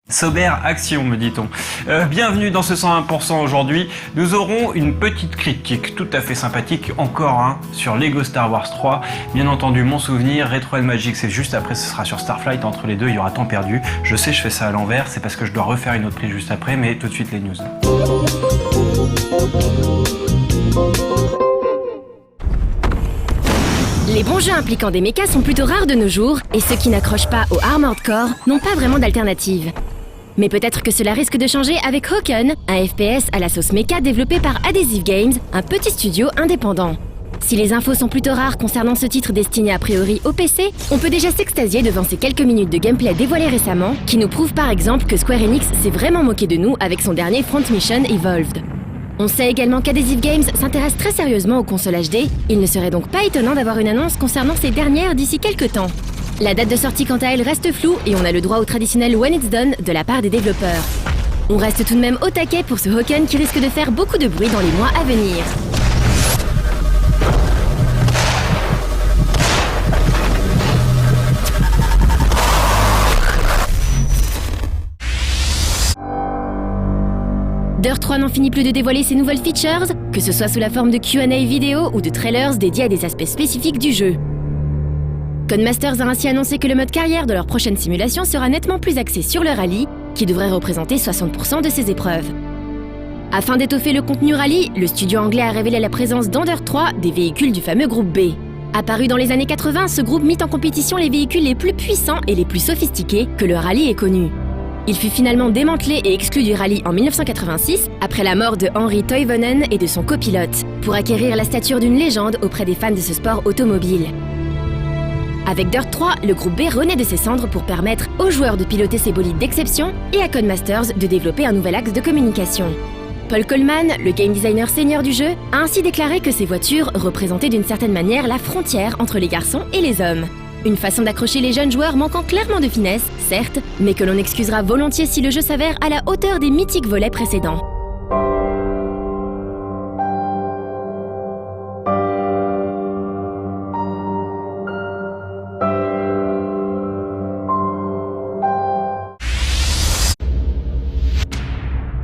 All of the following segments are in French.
Sober action, me dit-on. Bienvenue dans ce 101%. Aujourd'hui, nous aurons une petite critique tout à fait sympathique, encore sur Lego Star Wars 3. Bien entendu, mon souvenir, Retro and Magic, c'est juste après, ce sera sur Starflight. Entre les deux, il y aura temps perdu. Je sais, je fais ça à l'envers, c'est parce que je dois refaire une autre prise juste après, mais tout de suite les news. Les bons jeux impliquant des mechas sont plutôt rares de nos jours, et ceux qui n'accrochent pas au Armored Core n'ont pas vraiment d'alternative. Mais peut-être que cela risque de changer avec Hawken, un FPS à la sauce mecha développé par Adhesive Games, un petit studio indépendant. Si les infos sont plutôt rares concernant ce titre destiné a priori au PC, on peut déjà s'extasier devant ces quelques minutes de gameplay dévoilées récemment, qui nous prouvent par exemple que Square Enix s'est vraiment moqué de nous avec son dernier Front Mission Evolved. On sait également qu'Adhesive Games s'intéresse très sérieusement aux consoles HD, il ne serait donc pas étonnant d'avoir une annonce concernant ces dernières d'ici quelques temps. La date de sortie quant à elle reste floue et on a le droit au traditionnel When It's Done de la part des développeurs. On reste tout de même au taquet pour ce Hawken qui risque de faire beaucoup de bruit dans les mois à venir. Dirt 3 n'en finit plus de dévoiler ses nouvelles features, que ce soit sous la forme de Q&A vidéo ou de trailers dédiés à des aspects spécifiques du jeu. Codemasters a ainsi annoncé que le mode carrière de leur prochaine simulation sera nettement plus axé sur le rallye, qui devrait représenter 60% de ses épreuves. Afin d'étoffer le contenu rallye, le studio anglais a révélé la présence dans Dirt 3 des véhicules du fameux groupe B. Apparu dans les années 80, ce groupe mit en compétition les véhicules les plus puissants et les plus sophistiqués que le rallye ait connus. Il fut finalement démantelé et exclu du rallye en 1986, après la mort de Henri Toivonen et de son copilote, pour acquérir la stature d'une légende auprès des fans de ce sport automobile. Avec Dirt 3, le groupe B renaît de ses cendres pour permettre aux joueurs de piloter ces bolides d'exception et à Codemasters de développer un nouvel axe de communication. Paul Coleman, le game designer senior du jeu, a ainsi déclaré que ces voitures représentaient d'une certaine manière la frontière entre les garçons et les hommes. Une façon d'accrocher les jeunes joueurs manquant clairement de finesse, certes, mais que l'on excusera volontiers si le jeu s'avère à la hauteur des mythiques volets précédents.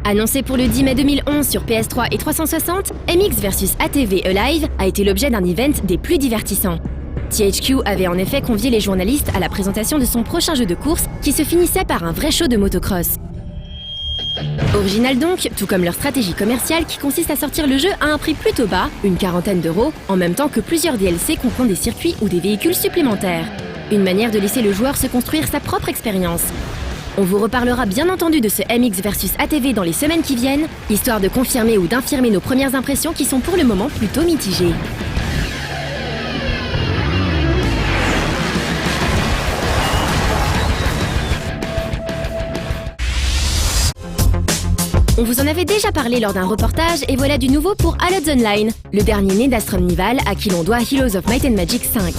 Annoncé pour le 10 mai 2011 sur PS3 et 360, MX vs ATV Alive a été l'objet d'un event des plus divertissants. THQ avait en effet convié les journalistes à la présentation de son prochain jeu de course qui se finissait par un vrai show de motocross. Original donc, tout comme leur stratégie commerciale qui consiste à sortir le jeu à un prix plutôt bas, une quarantaine d'euros, en même temps que plusieurs DLC comprenant des circuits ou des véhicules supplémentaires. Une manière de laisser le joueur se construire sa propre expérience. On vous reparlera bien entendu de ce MX vs ATV dans les semaines qui viennent, histoire de confirmer ou d'infirmer nos premières impressions qui sont pour le moment plutôt mitigées. On vous en avait déjà parlé lors d'un reportage et voilà du nouveau pour Allods Online, le dernier né d'Astrom Nival à qui l'on doit Heroes of Might and Magic 5.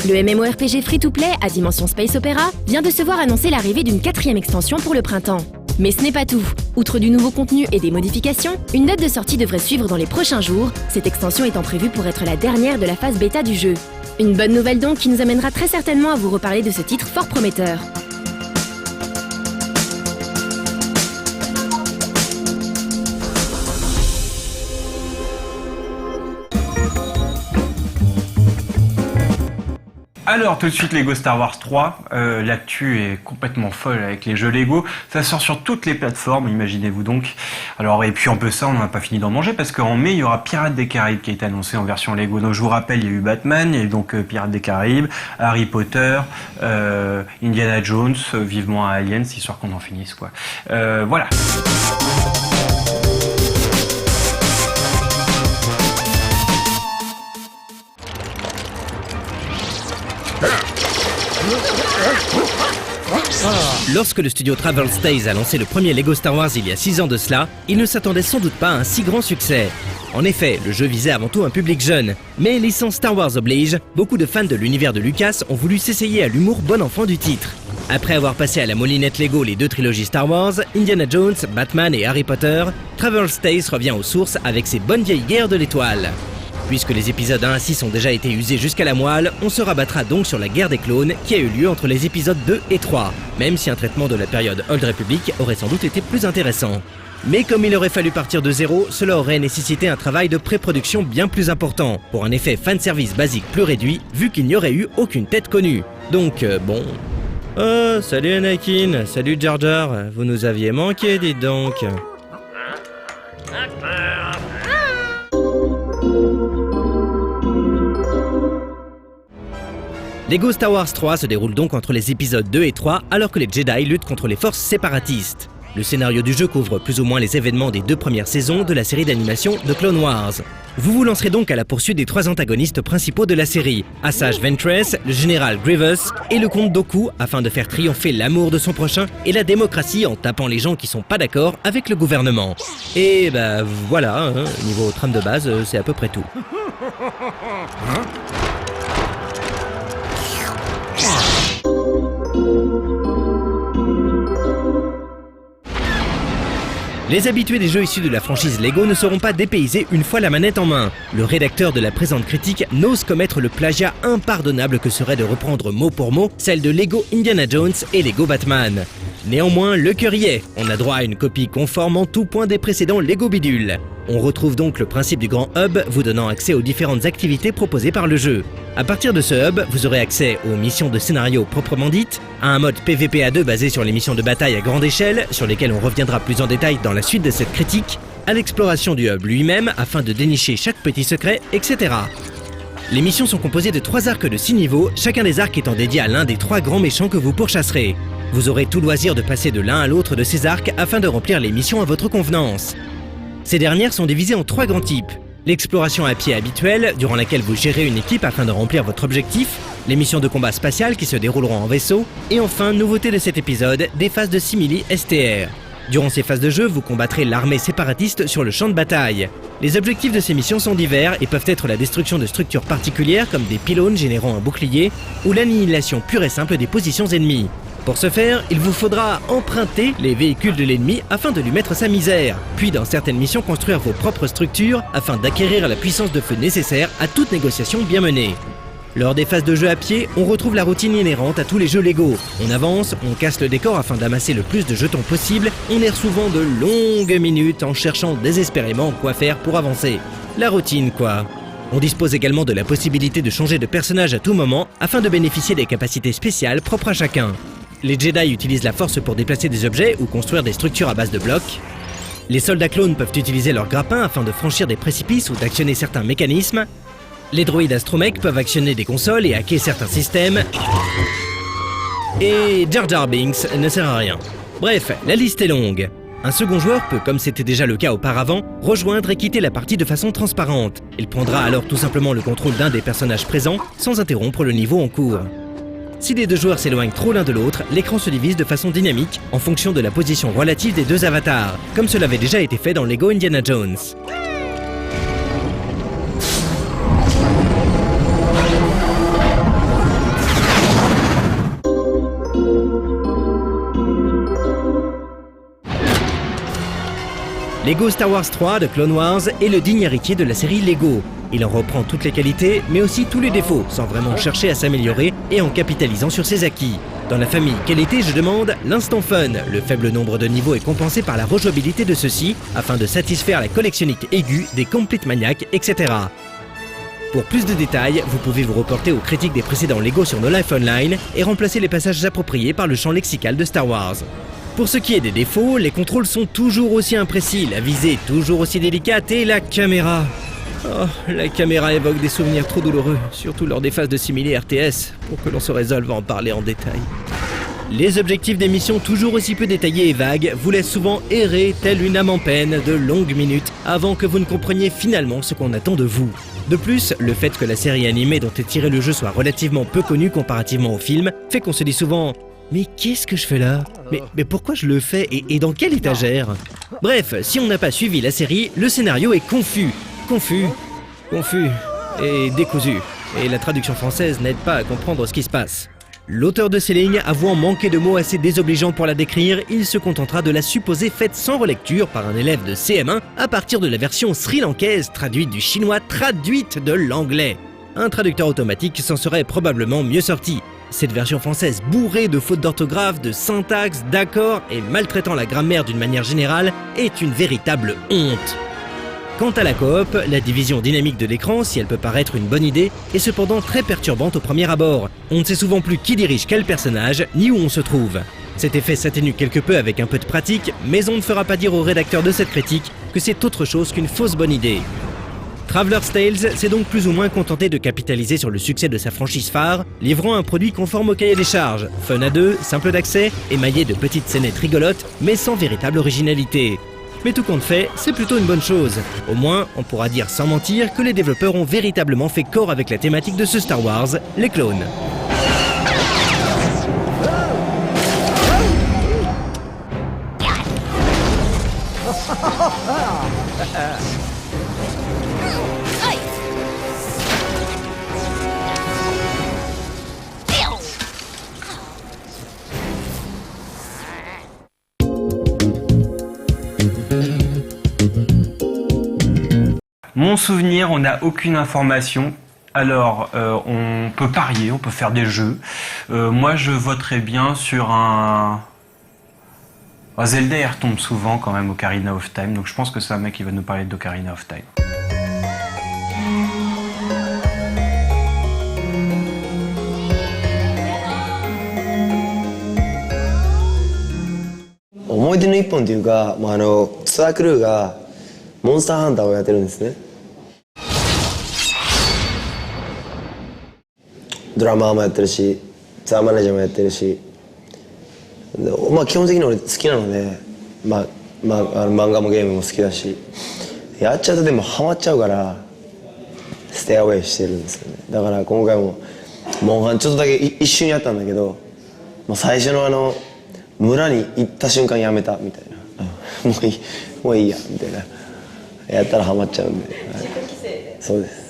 Le MMORPG free-to-play à dimension Space Opera vient de se voir annoncer l'arrivée d'une 4e extension pour le printemps. Mais ce n'est pas tout. Outre du nouveau contenu et des modifications, une date de sortie devrait suivre dans les prochains jours, cette extension étant prévue pour être la dernière de la phase bêta du jeu. Une bonne nouvelle donc qui nous amènera très certainement à vous reparler de ce titre fort prometteur. Alors tout de suite Lego Star Wars 3, l'actu est complètement folle avec les jeux Lego, ça sort sur toutes les plateformes, imaginez-vous donc. Alors et puis en peu ça, on n'a pas fini d'en manger parce qu'en mai il y aura Pirates des Caraïbes qui a été annoncé en version Lego. Donc je vous rappelle, il y a eu Batman, il y a eu donc Pirates des Caraïbes, Harry Potter, Indiana Jones, vivement à Aliens, histoire qu'on en finisse quoi. Voilà. Lorsque le studio Travel Stays a lancé le premier Lego Star Wars il y a 6 ans de cela, il ne s'attendait sans doute pas à un si grand succès. En effet, le jeu visait avant tout un public jeune. Mais licence Star Wars oblige, beaucoup de fans de l'univers de Lucas ont voulu s'essayer à l'humour bon enfant du titre. Après avoir passé à la moulinette Lego les 2 trilogies Star Wars, Indiana Jones, Batman et Harry Potter, Travel Stays revient aux sources avec ses bonnes vieilles guerres de l'étoile. Puisque les épisodes 1 à 6 ont déjà été usés jusqu'à la moelle, on se rabattra donc sur la guerre des clones qui a eu lieu entre les épisodes 2 et 3, même si un traitement de la période Old Republic aurait sans doute été plus intéressant. Mais comme il aurait fallu partir de zéro, cela aurait nécessité un travail de pré-production bien plus important, pour un effet fanservice basique plus réduit, vu qu'il n'y aurait eu aucune tête connue. Donc bon... Oh, salut Anakin, salut Jar Jar, vous nous aviez manqué, dites donc. Lego Star Wars 3 se déroule donc entre les épisodes 2 et 3 alors que les Jedi luttent contre les forces séparatistes. Le scénario du jeu couvre plus ou moins les événements des 2 premières saisons de la série d'animation The Clone Wars. Vous vous lancerez donc à la poursuite des 3 antagonistes principaux de la série, Asajj Ventress, le général Grievous et le comte Dooku, afin de faire triompher l'amour de son prochain et la démocratie en tapant les gens qui sont pas d'accord avec le gouvernement. Et bah voilà, niveau trame de base, c'est à peu près tout. Les habitués des jeux issus de la franchise Lego ne seront pas dépaysés une fois la manette en main. Le rédacteur de la présente critique n'ose commettre le plagiat impardonnable que serait de reprendre mot pour mot celle de Lego Indiana Jones et Lego Batman. Néanmoins, le cœur y est. On a droit à une copie conforme en tout point des précédents Lego Bidule. On retrouve donc le principe du grand hub vous donnant accès aux différentes activités proposées par le jeu. À partir de ce hub, vous aurez accès aux missions de scénario proprement dites, à un mode PVP à 2 basé sur les missions de bataille à grande échelle, sur lesquelles on reviendra plus en détail dans la suite de cette critique, à l'exploration du hub lui-même afin de dénicher chaque petit secret, etc. Les missions sont composées de 3 arcs de 6 niveaux, chacun des arcs étant dédié à l'un des 3 grands méchants que vous pourchasserez. Vous aurez tout loisir de passer de l'un à l'autre de ces arcs afin de remplir les missions à votre convenance. Ces dernières sont divisées en 3 grands types. L'exploration à pied habituelle, durant laquelle vous gérez une équipe afin de remplir votre objectif, les missions de combat spatial qui se dérouleront en vaisseau, et enfin, nouveauté de cet épisode, des phases de simili STR. Durant ces phases de jeu, vous combattrez l'armée séparatiste sur le champ de bataille. Les objectifs de ces missions sont divers et peuvent être la destruction de structures particulières comme des pylônes générant un bouclier, ou l'annihilation pure et simple des positions ennemies. Pour ce faire, il vous faudra emprunter les véhicules de l'ennemi afin de lui mettre sa misère, puis dans certaines missions construire vos propres structures afin d'acquérir la puissance de feu nécessaire à toute négociation bien menée. Lors des phases de jeu à pied, on retrouve la routine inhérente à tous les jeux Lego. On avance, on casse le décor afin d'amasser le plus de jetons possible, on erre souvent de longues minutes en cherchant désespérément quoi faire pour avancer. La routine quoi. On dispose également de la possibilité de changer de personnage à tout moment afin de bénéficier des capacités spéciales propres à chacun. Les Jedi utilisent la force pour déplacer des objets ou construire des structures à base de blocs. Les soldats clones peuvent utiliser leurs grappins afin de franchir des précipices ou d'actionner certains mécanismes. Les droïdes astromech peuvent actionner des consoles et hacker certains systèmes. Et Jar Jar Binks ne sert à rien. Bref, la liste est longue. Un second joueur peut, comme c'était déjà le cas auparavant, rejoindre et quitter la partie de façon transparente. Il prendra alors tout simplement le contrôle d'un des personnages présents sans interrompre le niveau en cours. Si les 2 joueurs s'éloignent trop l'un de l'autre, l'écran se divise de façon dynamique en fonction de la position relative des 2 avatars, comme cela avait déjà été fait dans Lego Indiana Jones. Lego Star Wars 3 de Clone Wars est le digne héritier de la série Lego. Il en reprend toutes les qualités, mais aussi tous les défauts, sans vraiment chercher à s'améliorer et en capitalisant sur ses acquis. Dans la famille quelle était, je demande, l'instant fun. Le faible nombre de niveaux est compensé par la rejouabilité de ceux-ci, afin de satisfaire la collectionnite aiguë des complete maniacs, etc. Pour plus de détails, vous pouvez vous reporter aux critiques des précédents Lego sur No Life Online et remplacer les passages appropriés par le champ lexical de Star Wars. Pour ce qui est des défauts, les contrôles sont toujours aussi imprécis, la visée toujours aussi délicate et la caméra... Oh, la caméra évoque des souvenirs trop douloureux, surtout lors des phases de simili RTS, pour que l'on se résolve à en parler en détail. Les objectifs des missions toujours aussi peu détaillés et vagues vous laissent souvent errer telle une âme en peine de longues minutes avant que vous ne compreniez finalement ce qu'on attend de vous. De plus, le fait que la série animée dont est tiré le jeu soit relativement peu connue comparativement au film fait qu'on se dit souvent Mais qu'est-ce que je fais là ? Mais pourquoi je le fais et dans quelle étagère ? Bref, si on n'a pas suivi la série, le scénario est confus et décousu. Et la traduction française n'aide pas à comprendre ce qui se passe. L'auteur de ces lignes avouant manquer de mots assez désobligeants pour la décrire, il se contentera de la supposer faite sans relecture par un élève de CM1 à partir de la version sri-lankaise traduite du chinois traduite de l'anglais. Un traducteur automatique s'en serait probablement mieux sorti. Cette version française bourrée de fautes d'orthographe, de syntaxe, d'accords et maltraitant la grammaire d'une manière générale est une véritable honte. Quant à la coop, la division dynamique de l'écran, si elle peut paraître une bonne idée, est cependant très perturbante au premier abord. On ne sait souvent plus qui dirige quel personnage, ni où on se trouve. Cet effet s'atténue quelque peu avec un peu de pratique, mais on ne fera pas dire au rédacteur de cette critique que c'est autre chose qu'une fausse bonne idée. Traveler's Tales s'est donc plus ou moins contenté de capitaliser sur le succès de sa franchise phare, livrant un produit conforme au cahier des charges, fun à deux, simple d'accès, émaillé de petites scénettes rigolotes, mais sans véritable originalité. Mais tout compte fait, c'est plutôt une bonne chose. Au moins, on pourra dire sans mentir que les développeurs ont véritablement fait corps avec la thématique de ce Star Wars, les clones. Mon souvenir, on n'a aucune information. Alors, on peut parier, on peut faire des jeux. Moi, je voterais bien sur un... Zelda, il retombe souvent quand même Ocarina of Time, donc je pense que c'est un mec qui va nous parler d'Ocarina of Time.思い出の一本というか、ツアークルーがモンスターハンターをやってるんですね。ドラマーもやってるし、ツアーマネージャーもやってるし、で基本的に俺好きなので、漫画もゲームも好きだし、やっちゃうとでもハマっちゃうからステイアウェイしてるんですよね。だから今回もモンハンちょっとだけ一瞬やったんだけど、もう最初の村に行った瞬間やめたみたいな、もういいやみたいな、やったらハマっちゃうんで、はい、そうです。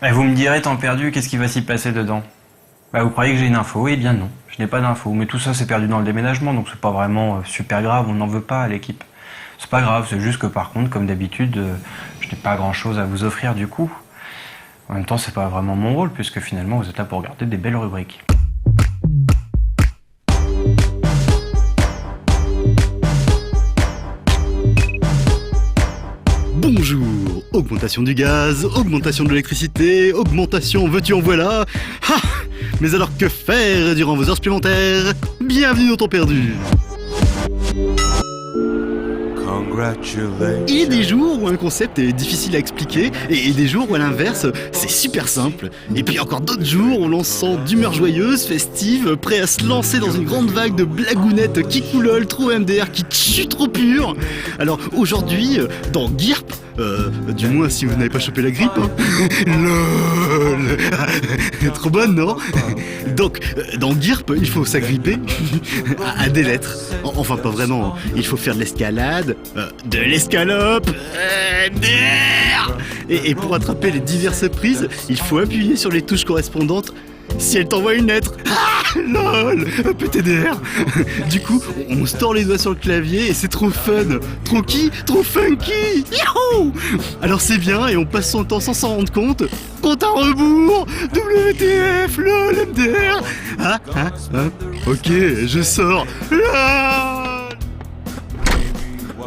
Et vous me direz, temps perdu, qu'est-ce qui va s'y passer dedans ? Vous croyez que j'ai une info ? Eh bien non, je n'ai pas d'info. Mais tout ça c'est perdu dans le déménagement, donc c'est pas vraiment super grave, on n'en veut pas à l'équipe. C'est pas grave, c'est juste que par contre, comme d'habitude, je n'ai pas grand chose à vous offrir du coup. En même temps, c'est pas vraiment mon rôle, puisque finalement vous êtes là pour regarder des belles rubriques. Bonjour, augmentation du gaz, augmentation de l'électricité, augmentation veux-tu en voilà. Ha. Mais alors que faire durant vos heures supplémentaires ? Bienvenue dans Temps perdu. Il y a des jours où un concept est difficile à expliquer et des jours où à l'inverse c'est super simple. Et puis encore d'autres jours où l'on se sent d'humeur joyeuse, festive, prêt à se lancer dans une grande vague de blagounettes qui coulolent trop MDR, qui tue trop pur. Alors aujourd'hui, dans GIRP, du moins si vous n'avez pas chopé la grippe, hein. LOL. Trop bonne, non? Donc, dans GIRP, il faut s'agripper à des lettres. Enfin, pas vraiment. Il faut faire de l'escalade, de l'escalope, et pour attraper les diverses prises, il faut appuyer sur les touches correspondantes si elle t'envoie une lettre. Ah, lol, PTDR. Du coup, on se tord les doigts sur le clavier et c'est trop fun, trop funky. Yahoo. Alors c'est bien et on passe son temps sans s'en rendre compte. Compte à rebours, WTF, lol, MDR. Ok, je sors. Lol.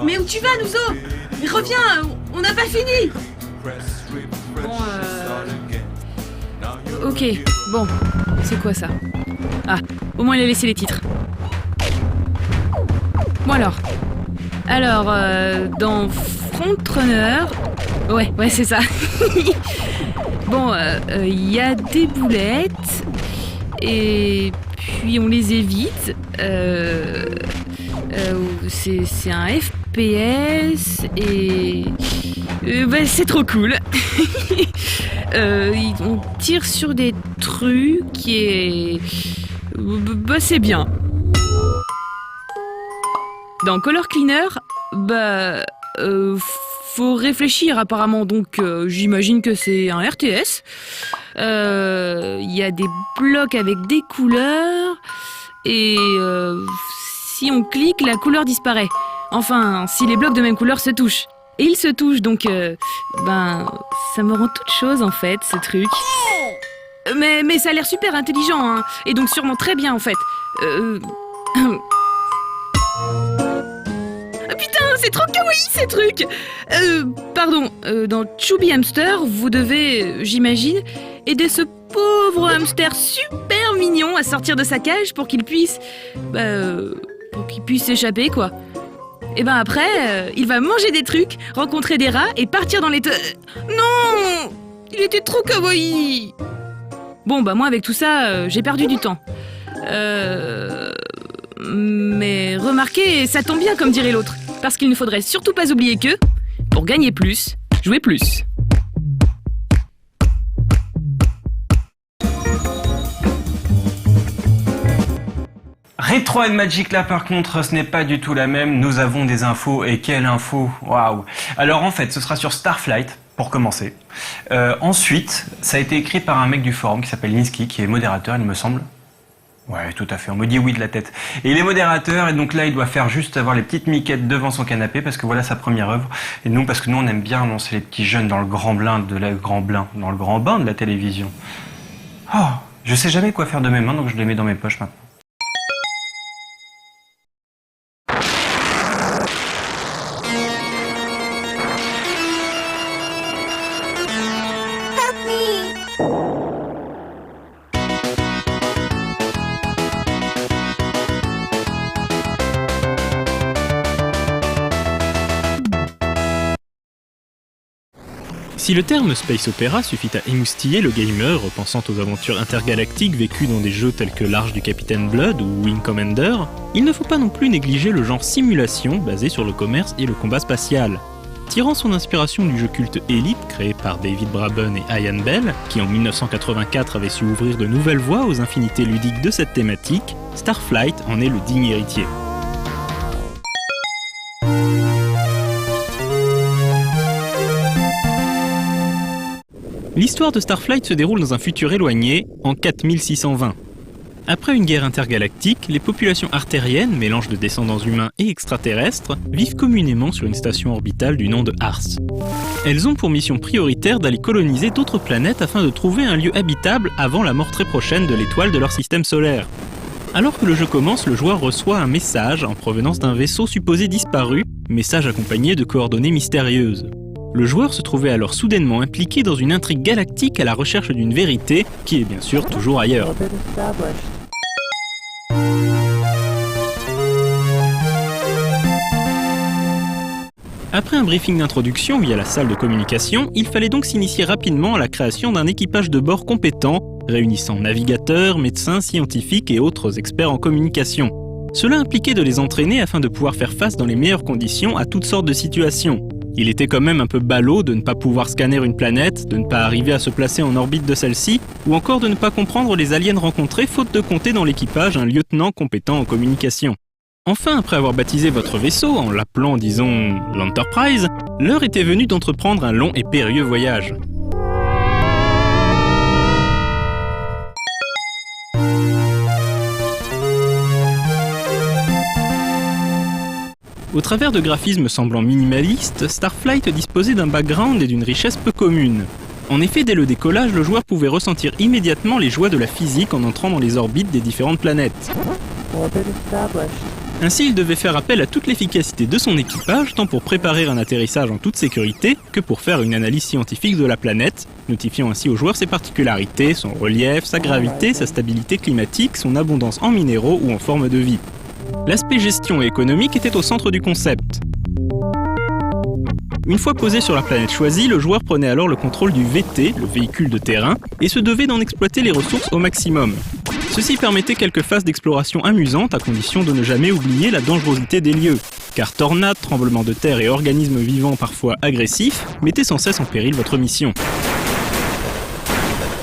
Mais où tu vas, Nouzo? Mais reviens, on n'a pas fini. Ok, bon, c'est quoi ça? Ah, au moins il a laissé les titres. Bon alors, dans Frontrunner... Ouais, c'est ça. Bon, il y a des boulettes, et puis on les évite. C'est un FPS, et... c'est trop cool. On tire sur des trucs, et... c'est bien. Dans Color Cleaner, faut réfléchir apparemment, donc j'imagine que c'est un RTS. Il y a des blocs avec des couleurs, et si on clique, la couleur disparaît. Enfin, si les blocs de même couleur se touchent. Et ils se touchent, donc ça me rend toute chose en fait, ce truc. Mais ça a l'air super intelligent, hein, et donc sûrement très bien en fait. Putain, c'est trop kawaii ces trucs. Dans Chubby Hamster, vous devez, j'imagine, aider ce pauvre hamster super mignon à sortir de sa cage pour qu'il puisse s'échapper, quoi. Et après, il va manger des trucs, rencontrer des rats et partir dans les... Non, il était trop kawaii. Bon, moi avec tout ça, j'ai perdu du temps. Mais remarquez, ça tombe bien comme dirait l'autre, parce qu'il ne faudrait surtout pas oublier que, pour gagner plus, jouer plus. Retro and Magic, là par contre, ce n'est pas du tout la même. Nous avons des infos, et quelle info! Waouh! Alors en fait, ce sera sur Starflight, pour commencer. Ensuite, ça a été écrit par un mec du forum qui s'appelle Linsky, qui est modérateur, il me semble. Ouais, tout à fait, on me dit oui de la tête. Et il est modérateur, et donc là, il doit faire juste avoir les petites miquettes devant son canapé, parce que voilà sa première œuvre. Et nous, parce que nous, on aime bien annoncer les petits jeunes dans le grand bain de la télévision. Oh, je sais jamais quoi faire de mes mains, donc je les mets dans mes poches maintenant. Si le terme Space Opera suffit à émoustiller le gamer repensant aux aventures intergalactiques vécues dans des jeux tels que l'Arche du Capitaine Blood ou Wing Commander, il ne faut pas non plus négliger le genre simulation basé sur le commerce et le combat spatial. Tirant son inspiration du jeu culte Elite créé par David Braben et Ian Bell, qui en 1984 avait su ouvrir de nouvelles voies aux infinités ludiques de cette thématique, Starflight en est le digne héritier. L'histoire de Starflight se déroule dans un futur éloigné, en 4620. Après une guerre intergalactique, les populations artériennes, mélange de descendants humains et extraterrestres, vivent communément sur une station orbitale du nom de Ars. Elles ont pour mission prioritaire d'aller coloniser d'autres planètes afin de trouver un lieu habitable avant la mort très prochaine de l'étoile de leur système solaire. Alors que le jeu commence, le joueur reçoit un message en provenance d'un vaisseau supposé disparu, message accompagné de coordonnées mystérieuses. Le joueur se trouvait alors soudainement impliqué dans une intrigue galactique à la recherche d'une vérité, qui est bien sûr toujours ailleurs. Après un briefing d'introduction via la salle de communication, il fallait donc s'initier rapidement à la création d'un équipage de bord compétent, réunissant navigateurs, médecins, scientifiques et autres experts en communication. Cela impliquait de les entraîner afin de pouvoir faire face dans les meilleures conditions à toutes sortes de situations. Il était quand même un peu ballot de ne pas pouvoir scanner une planète, de ne pas arriver à se placer en orbite de celle-ci, ou encore de ne pas comprendre les aliens rencontrés faute de compter dans l'équipage un lieutenant compétent en communication. Enfin, après avoir baptisé votre vaisseau, en l'appelant, disons, l'Enterprise, l'heure était venue d'entreprendre un long et périlleux voyage. Au travers de graphismes semblant minimalistes, Starflight disposait d'un background et d'une richesse peu commune. En effet, dès le décollage, le joueur pouvait ressentir immédiatement les joies de la physique en entrant dans les orbites des différentes planètes. Ainsi, il devait faire appel à toute l'efficacité de son équipage, tant pour préparer un atterrissage en toute sécurité que pour faire une analyse scientifique de la planète, notifiant ainsi aux joueurs ses particularités, son relief, sa gravité, sa stabilité climatique, son abondance en minéraux ou en forme de vie. L'aspect gestion et économique était au centre du concept. Une fois posé sur la planète choisie, le joueur prenait alors le contrôle du VT, le véhicule de terrain, et se devait d'en exploiter les ressources au maximum. Ceci permettait quelques phases d'exploration amusantes à condition de ne jamais oublier la dangerosité des lieux, car tornades, tremblements de terre et organismes vivants parfois agressifs mettaient sans cesse en péril votre mission.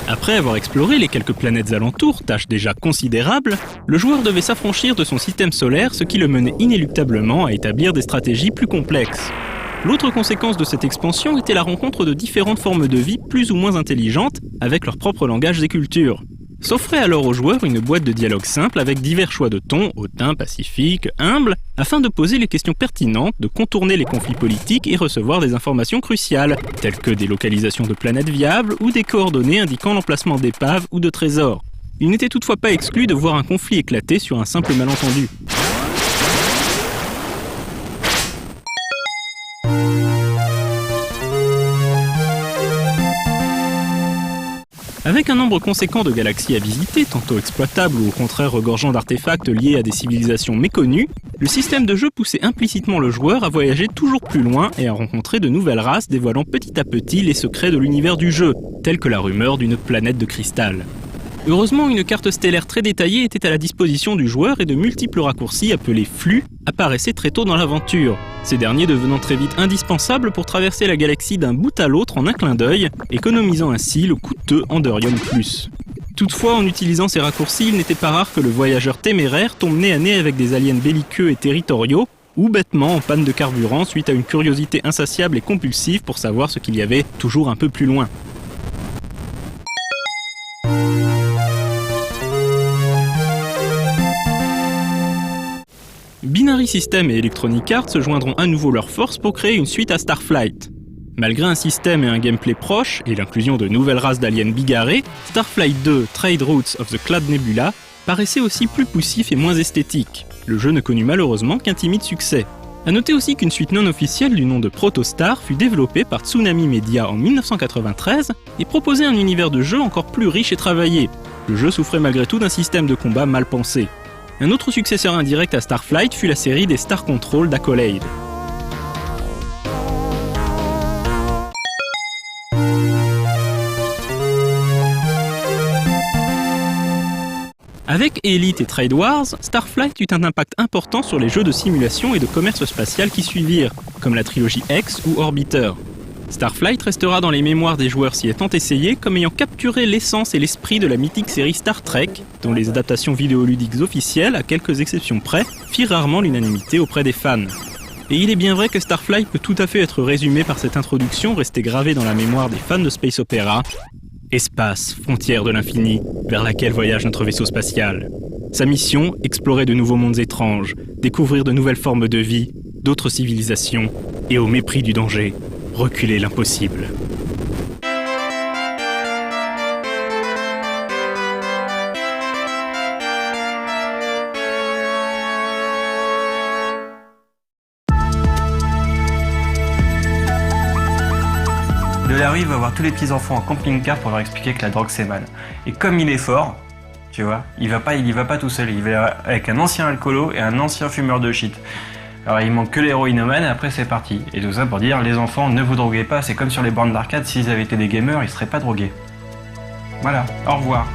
Après avoir exploré les quelques planètes alentours, tâche déjà considérable, le joueur devait s'affranchir de son système solaire, ce qui le menait inéluctablement à établir des stratégies plus complexes. L'autre conséquence de cette expansion était la rencontre de différentes formes de vie plus ou moins intelligentes, avec leur propre langage et culture. S'offrait alors aux joueurs une boîte de dialogue simple avec divers choix de ton, hautain, pacifique, humble, afin de poser les questions pertinentes, de contourner les conflits politiques et recevoir des informations cruciales, telles que des localisations de planètes viables ou des coordonnées indiquant l'emplacement d'épaves ou de trésors. Il n'était toutefois pas exclu de voir un conflit éclater sur un simple malentendu. Avec un nombre conséquent de galaxies à visiter, tantôt exploitables ou au contraire regorgeant d'artefacts liés à des civilisations méconnues, le système de jeu poussait implicitement le joueur à voyager toujours plus loin et à rencontrer de nouvelles races dévoilant petit à petit les secrets de l'univers du jeu, tels que la rumeur d'une planète de cristal. Heureusement, une carte stellaire très détaillée était à la disposition du joueur et de multiples raccourcis appelés flux apparaissaient très tôt dans l'aventure, ces derniers devenant très vite indispensables pour traverser la galaxie d'un bout à l'autre en un clin d'œil, économisant ainsi le coûteux Andorium Plus. Toutefois, en utilisant ces raccourcis, il n'était pas rare que le voyageur téméraire tombe nez à nez avec des aliens belliqueux et territoriaux, ou bêtement en panne de carburant suite à une curiosité insatiable et compulsive pour savoir ce qu'il y avait toujours un peu plus loin. Binary Systems et Electronic Arts se joindront à nouveau leurs forces pour créer une suite à Starflight. Malgré un système et un gameplay proche, et l'inclusion de nouvelles races d'aliens bigarrés, Starflight 2 Trade Routes of the Cloud Nebula paraissait aussi plus poussif et moins esthétique. Le jeu ne connut malheureusement qu'un timide succès. A noter aussi qu'une suite non officielle du nom de Protostar fut développée par Tsunami Media en 1993 et proposait un univers de jeu encore plus riche et travaillé. Le jeu souffrait malgré tout d'un système de combat mal pensé. Un autre successeur indirect à Starflight fut la série des Star Control d'Accolade. Avec Elite et Trade Wars, Starflight eut un impact important sur les jeux de simulation et de commerce spatial qui suivirent, comme la trilogie X ou Orbiter. Starflight restera dans les mémoires des joueurs s'y étant essayé comme ayant capturé l'essence et l'esprit de la mythique série Star Trek, dont les adaptations vidéoludiques officielles, à quelques exceptions près, firent rarement l'unanimité auprès des fans. Et il est bien vrai que Starflight peut tout à fait être résumé par cette introduction restée gravée dans la mémoire des fans de space opéra. Espace, frontière de l'infini, vers laquelle voyage notre vaisseau spatial. Sa mission, explorer de nouveaux mondes étranges, découvrir de nouvelles formes de vie, d'autres civilisations, et au mépris du danger, reculer l'impossible. Delarue va voir tous les petits enfants en camping-car pour leur expliquer que la drogue c'est mal. Et comme il est fort, tu vois, il va pas tout seul, il va avec un ancien alcoolo et un ancien fumeur de shit. Alors il manque que l'héroïnomane et après c'est parti. Et tout ça pour dire, les enfants, ne vous droguez pas, c'est comme sur les bornes d'arcade, s'ils avaient été des gamers, ils seraient pas drogués. Voilà, au revoir.